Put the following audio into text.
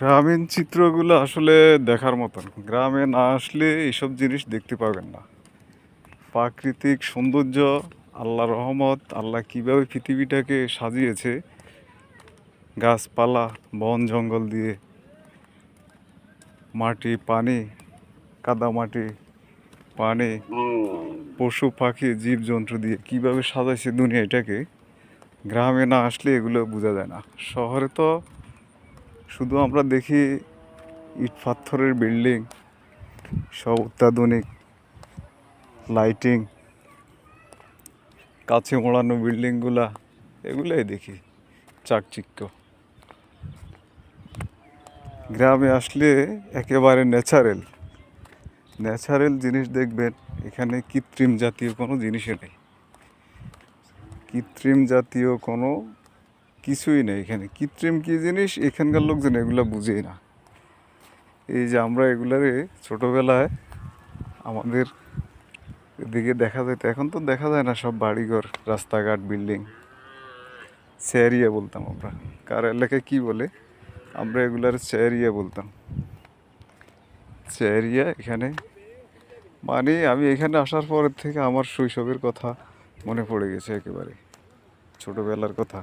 গ্রামীণ চিত্রগুলো আসলে দেখার মতন। গ্রামে না আসলে এইসব জিনিস দেখতে পাবেন না। প্রাকৃতিক সৌন্দর্য, আল্লাহর রহমত, আল্লাহ কীভাবে পৃথিবীটাকে সাজিয়েছে গাছপালা, বন জঙ্গল দিয়ে, মাটি, পানি, কাদামাটি, পানি, পশু পাখি, জীবজন্তু দিয়ে কীভাবে সাজাইছে দুনিয়াটাকে, গ্রামে না আসলে এগুলো বোঝা যায় না। শহরে তো শুধু আমরা দেখি ইট পাথরের বিল্ডিং, সব অত্যাধুনিক লাইটিং, কাছে মোড়ানো বিল্ডিংগুলা, এগুলাই দেখি চাকচিক্য। গ্রামে আসলে একেবারে ন্যাচারাল জিনিস দেখবেন। এখানে কৃত্রিম জাতীয় কোনো জিনিসই নেই, কৃত্রিম জাতীয় কোনো কিছুই নেই। এখানে কৃত্রিম কী জিনিস এখানকার লোকজন এগুলো বুঝেই না। এই যে আমরা এগুলারে ছোটোবেলায় আমাদের এদিকে দেখা যেত, এখন তো দেখা যায় না, সব বাড়িঘর, রাস্তাঘাট, বিল্ডিং। চেয়ারিয়া বলতাম আমরা, কার এলাকায় কী বলে, আমরা এগুলার চেয়ারিয়া বলতাম। চেয়ারিয়া এখানে মানে আমি এখানে আসার পরের থেকে আমার শৈশবের কথা মনে পড়ে গেছে, একেবারে ছোটোবেলার কথা।